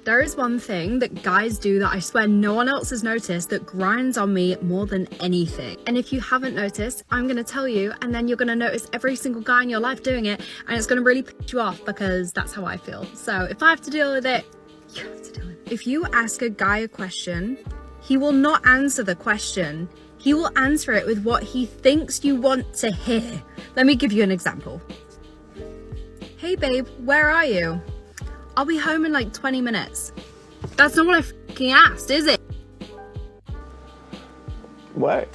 There is one thing that guys do that I swear no one else has noticed that grinds on me more than anything. And if you haven't noticed, I'm going to tell you, and then you're going to notice every single guy in your life doing it, and it's going to really piss you off because that's how I feel. So if I have to deal with it, you have to deal with it. If you ask a guy a question, he will not answer the question. He will answer it with what he thinks you want to hear. Let me give you an example. Hey babe, where are you? I'll be home in like 20 minutes. That's not what I fucking asked, is it? What?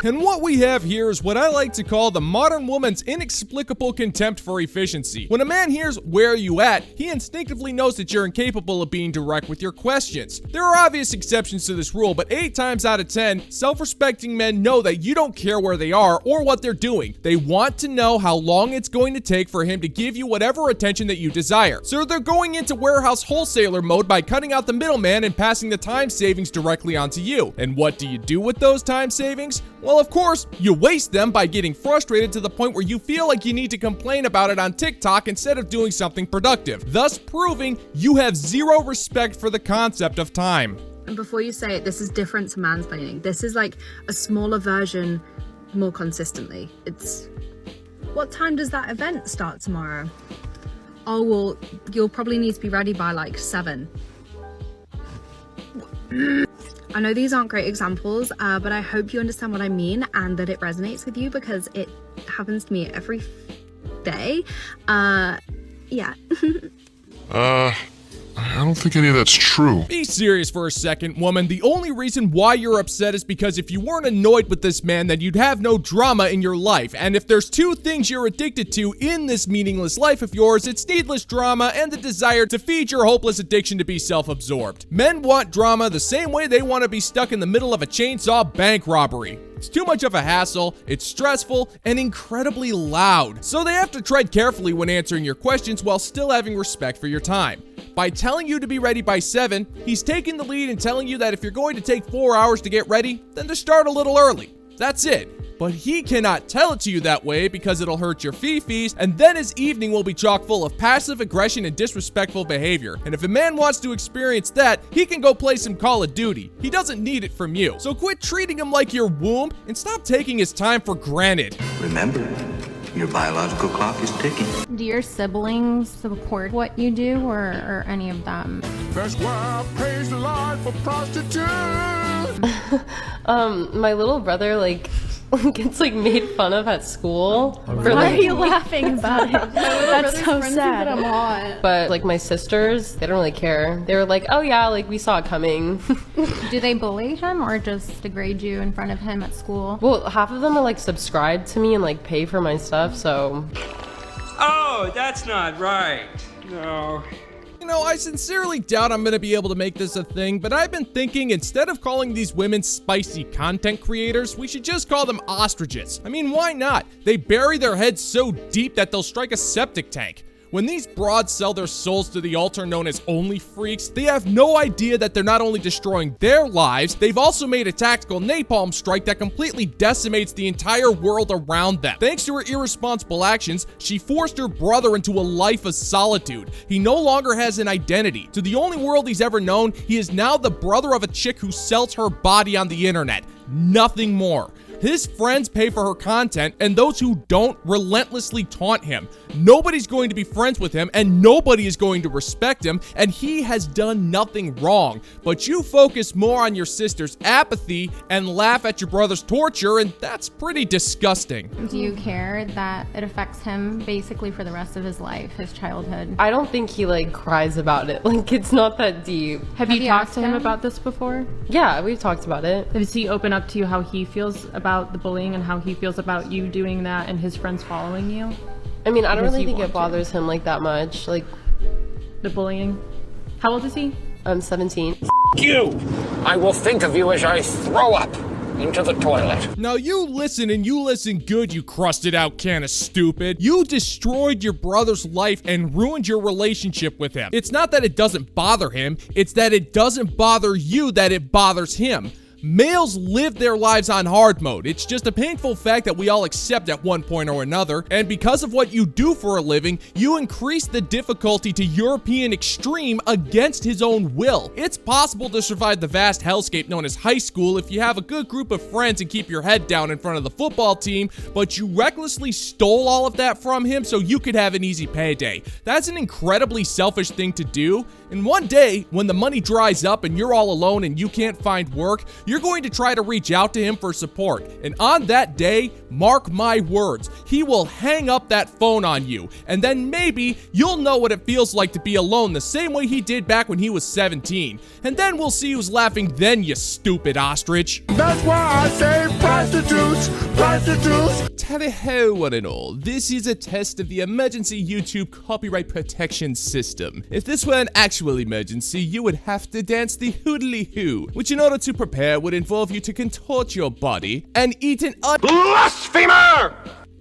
And what we have here is what I like to call the modern woman's inexplicable contempt for efficiency. When a man hears "where are you at," he instinctively knows that you're incapable of being direct with your questions. There are obvious exceptions to this rule, but 8 times out of 10, self-respecting men know that you don't care where they are or what they're doing. They want to know how long it's going to take for him to give you whatever attention that you desire. So they're going into warehouse wholesaler mode by cutting out the middleman and passing the time savings directly onto you. And what do you do with those time savings? Well, of course, you waste them by getting frustrated to the point where you feel like you need to complain about it on TikTok instead of doing something productive, thus proving you have zero respect for the concept of time. And before you say it, this is different to mansplaining. This is like a smaller version more consistently. It's, what time does that event start tomorrow? Oh, well, you'll probably need to be ready by like 7. I know these aren't great examples, but I hope you understand what I mean and that it resonates with you because it happens to me every day. Yeah. I don't think any of that's true. Be serious for a second, woman. The only reason why you're upset is because if you weren't annoyed with this man, then you'd have no drama in your life. And if there's 2 things you're addicted to in this meaningless life of yours, it's needless drama and the desire to feed your hopeless addiction to be self-absorbed. Men want drama the same way they want to be stuck in the middle of a chainsaw bank robbery. It's too much of a hassle, it's stressful, and incredibly loud. So they have to tread carefully when answering your questions while still having respect for your time. By telling you to be ready by 7, he's taking the lead and telling you that if you're going to take 4 hours to get ready, then to start a little early. That's it. But he cannot tell it to you that way because it'll hurt your fee-fees, and then his evening will be chock full of passive aggression and disrespectful behavior. And if a man wants to experience that, he can go play some Call of Duty. He doesn't need it from you. So quit treating him like your womb and stop taking his time for granted. Remember, your biological clock is ticking. Do your siblings support what you do or any of them? That's why I praise the Lord for prostitutes. My little brother, gets made fun of at school. Why are you laughing about it? That's so sad. I'm hot. But my sisters, they don't really care. They were like, oh yeah, we saw it coming. Do they bully him or just degrade you in front of him at school? Well, half of them are subscribed to me and pay for my stuff, so. Oh, that's not right. No. You know, I sincerely doubt I'm gonna be able to make this a thing, but I've been thinking instead of calling these women spicy content creators, we should just call them ostriches. I mean, why not? They bury their heads so deep that they'll strike a septic tank. When these broads sell their souls to the altar known as Only Freaks, they have no idea that they're not only destroying their lives, they've also made a tactical napalm strike that completely decimates the entire world around them. Thanks to her irresponsible actions, she forced her brother into a life of solitude. He no longer has an identity. To the only world he's ever known, he is now the brother of a chick who sells her body on the internet. Nothing more. His friends pay for her content, and those who don't relentlessly taunt him. Nobody's going to be friends with him, and nobody is going to respect him, and he has done nothing wrong. But you focus more on your sister's apathy and laugh at your brother's torture, and that's pretty disgusting. Do you care that it affects him basically for the rest of his life, his childhood? I don't think he cries about it. It's not that deep. Have you talked to him about this before? Yeah, we've talked about it. Does he open up to you how he feels about the bullying and how he feels about you doing that and his friends following you? I mean, I don't really think it bothers him that much. The bullying? How old is he? I'm 17. You! I will think of you as I throw up into the toilet. Now you listen, and you listen good, you crusted out can of stupid. You destroyed your brother's life and ruined your relationship with him. It's not that it doesn't bother him, it's that it doesn't bother you that it bothers him. Males live their lives on hard mode. It's just a painful fact that we all accept at one point or another, and because of what you do for a living, you increase the difficulty to European extreme against his own will. It's possible to survive the vast hellscape known as high school if you have a good group of friends and keep your head down in front of the football team, but you recklessly stole all of that from him so you could have an easy payday. That's an incredibly selfish thing to do, and one day, when the money dries up and you're all alone and you can't find work, you're going to try to reach out to him for support. And on that day, mark my words, he will hang up that phone on you, and then maybe you'll know what it feels like to be alone the same way he did back when he was 17. And then we'll see who's laughing then, you stupid ostrich. That's why I say prostitutes, prostitutes. Tally ho, one and all. This is a test of the emergency YouTube copyright protection system. If this were an actual emergency, you would have to dance the hoodly-hoo, which in order to prepare would involve you to contort your body and eat an Blasphemer!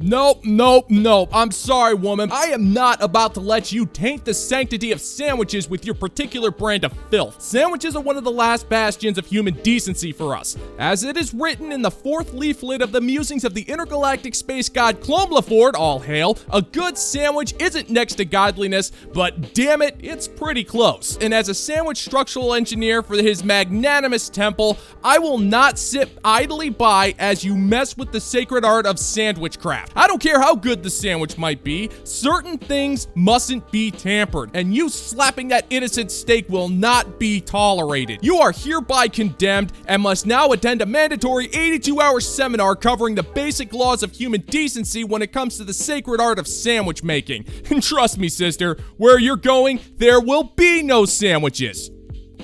Nope, nope, nope. I'm sorry, woman. I am not about to let you taint the sanctity of sandwiches with your particular brand of filth. Sandwiches are one of the last bastions of human decency for us. As it is written in the 4th leaflet of the musings of the intergalactic space god Clomlaford, all hail, a good sandwich isn't next to godliness, but damn it, it's pretty close. And as a sandwich structural engineer for his magnanimous temple, I will not sit idly by as you mess with the sacred art of sandwich craft. I don't care how good the sandwich might be, certain things mustn't be tampered, and you slapping that innocent steak will not be tolerated. You are hereby condemned and must now attend a mandatory 82-hour seminar covering the basic laws of human decency when it comes to the sacred art of sandwich making. And trust me, sister, where you're going, there will be no sandwiches.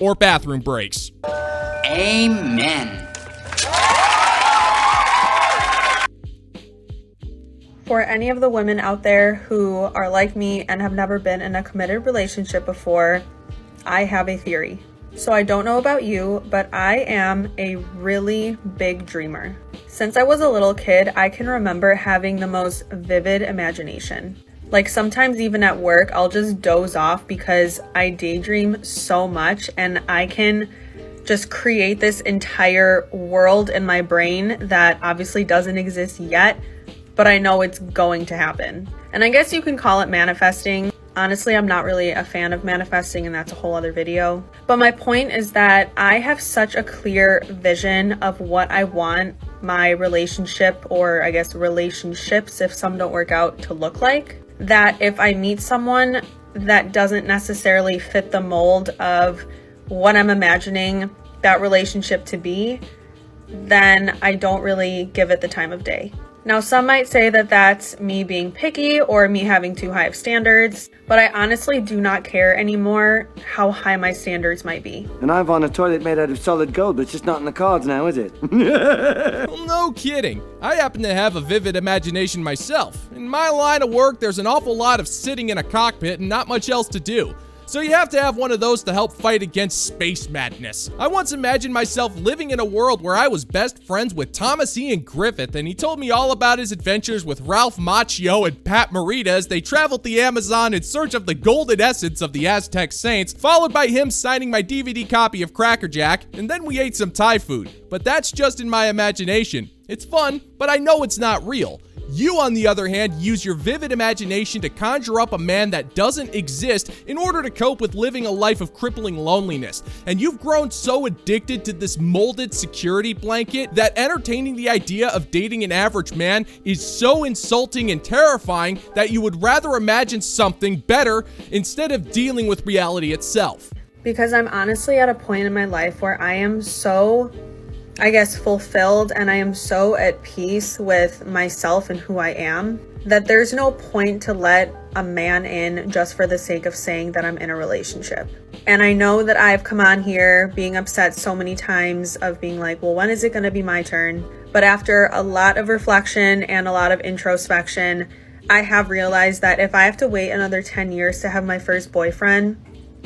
Or bathroom breaks. Amen. For any of the women out there who are like me and have never been in a committed relationship before, I have a theory. So I don't know about you, but I am a really big dreamer. Since I was a little kid, I can remember having the most vivid imagination. Like sometimes even at work, I'll just doze off because I daydream so much and I can just create this entire world in my brain that obviously doesn't exist yet, but I know it's going to happen. And I guess you can call it manifesting. Honestly, I'm not really a fan of manifesting, and that's a whole other video. But my point is that I have such a clear vision of what I want my relationship, or I guess relationships, if some don't work out, to look like. That if I meet someone that doesn't necessarily fit the mold of what I'm imagining that relationship to be, then I don't really give it the time of day. Now, some might say that that's me being picky or me having too high of standards, but I honestly do not care anymore how high my standards might be. And I want a toilet made out of solid gold, but it's just not in the cards now, is it? Well, no kidding. I happen to have a vivid imagination myself. In my line of work, there's an awful lot of sitting in a cockpit and not much else to do. So you have to have one of those to help fight against space madness. I once imagined myself living in a world where I was best friends with Thomas Ian Griffith, and he told me all about his adventures with Ralph Macchio and Pat Morita as they traveled the Amazon in search of the golden essence of the Aztec saints, followed by him signing my DVD copy of Cracker Jack, and then we ate some Thai food. But that's just in my imagination. It's fun, but I know it's not real. You, on the other hand, use your vivid imagination to conjure up a man that doesn't exist in order to cope with living a life of crippling loneliness. And you've grown so addicted to this molded security blanket that entertaining the idea of dating an average man is so insulting and terrifying that you would rather imagine something better instead of dealing with reality itself. Because I'm honestly at a point in my life where I am so, I guess, fulfilled, and I am so at peace with myself and who I am that there's no point to let a man in just for the sake of saying that I'm in a relationship. And I know that I've come on here being upset so many times of being like, well, when is it going to be my turn? But after a lot of reflection and a lot of introspection, I have realized that if I have to wait another 10 years to have my first boyfriend,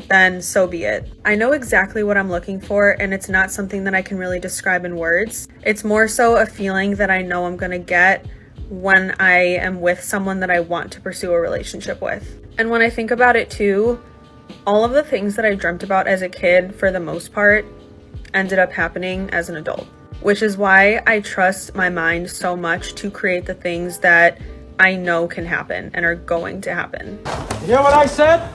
then so be it. I know exactly what I'm looking for, and it's not something that I can really describe in words. It's more so a feeling that I know I'm gonna get when I am with someone that I want to pursue a relationship with. And when I think about it too, all of the things that I dreamt about as a kid, for the most part, ended up happening as an adult, which is why I trust my mind so much to create the things that I know can happen and are going to happen. You hear what I said?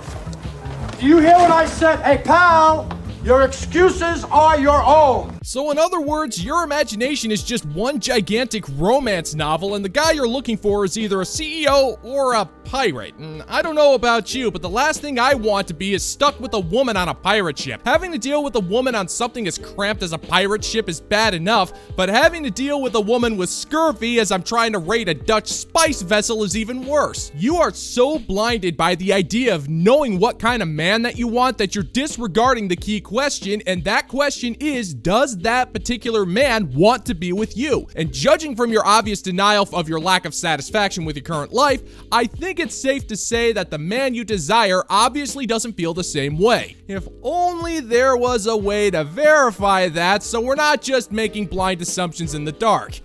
Do you hear what I said? Hey, pal, your excuses are your own. So in other words, your imagination is just one gigantic romance novel, and the guy you're looking for is either a CEO or a pirate. And I don't know about you, but the last thing I want to be is stuck with a woman on a pirate ship. Having to deal with a woman on something as cramped as a pirate ship is bad enough, but having to deal with a woman with scurvy as I'm trying to raid a Dutch spice vessel is even worse. You are so blinded by the idea of knowing what kind of man that you want that you're disregarding the key question, and that question is, does that particular man want to be with you? And judging from your obvious denial of your lack of satisfaction with your current life, I think it's safe to say that the man you desire obviously doesn't feel the same way. If only there was a way to verify that so we're not just making blind assumptions in the dark.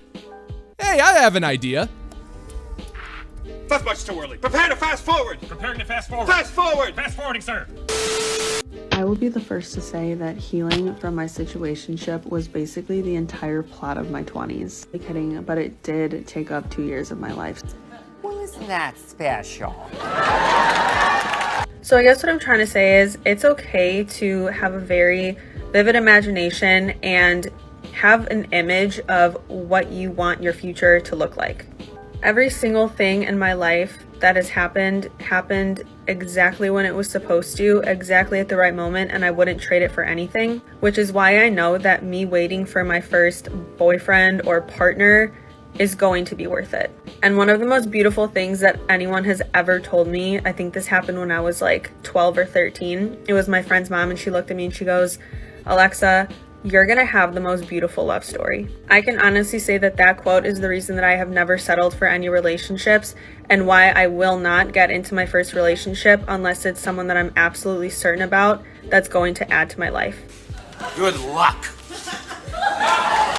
Hey, I have an idea. That's much too early. Prepare to fast forward. Preparing to fast forward. Fast forward. Fast forwarding, sir. I will be the first to say that healing from my situationship was basically the entire plot of my 20s. I'm kidding, but it did take up 2 years of my life. Well, isn't that special? So I guess what I'm trying to say is it's okay to have a very vivid imagination and have an image of what you want your future to look like. Every single thing in my life that has happened exactly when it was supposed to, exactly at the right moment, and I wouldn't trade it for anything, which is why I know that me waiting for my first boyfriend or partner is going to be worth it. And one of the most beautiful things that anyone has ever told me, I think this happened when I was like 12 or 13, it was my friend's mom, and she looked at me and she goes, "Alexa, you're gonna have the most beautiful love story." I can honestly say that that quote is the reason that I have never settled for any relationships and why I will not get into my first relationship unless it's someone that I'm absolutely certain about that's going to add to my life. Good luck.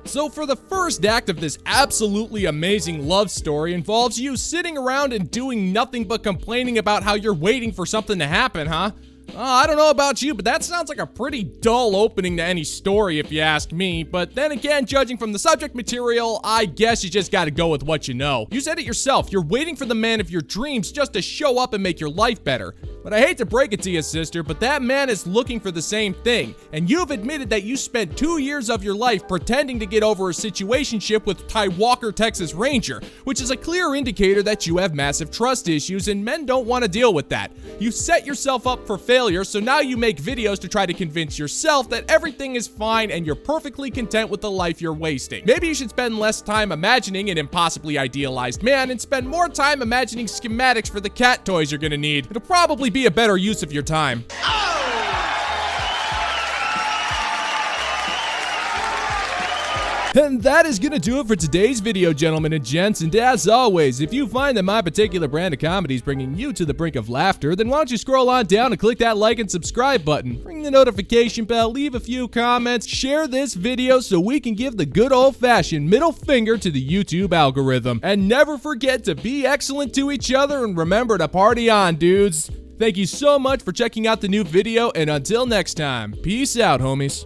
So for the first act of this absolutely amazing love story involves you sitting around and doing nothing but complaining about how you're waiting for something to happen, huh? I don't know about you, but that sounds like a pretty dull opening to any story if you ask me. But then again, judging from the subject material, I guess you just gotta go with what you know. You said it yourself, you're waiting for the man of your dreams just to show up and make your life better. But I hate to break it to you, sister, but that man is looking for the same thing. And you've admitted that you spent 2 years of your life pretending to get over a situationship with Ty Walker, Texas Ranger, which is a clear indicator that you have massive trust issues and men don't want to deal with that. You set yourself up for failure, so now you make videos to try to convince yourself that everything is fine and you're perfectly content with the life you're wasting. Maybe you should spend less time imagining an impossibly idealized man and spend more time imagining schematics for the cat toys you're gonna need. It'll probably be a better use of your time. And that is gonna do it for today's video, gentlemen and gents, and as always, if you find that my particular brand of comedy is bringing you to the brink of laughter, then why don't you scroll on down and click that like and subscribe button, ring the notification bell, leave a few comments, share this video so we can give the good old-fashioned middle finger to the YouTube algorithm. And never forget to be excellent to each other and remember to party on, dudes. Thank you so much for checking out the new video, and until next time, peace out, homies.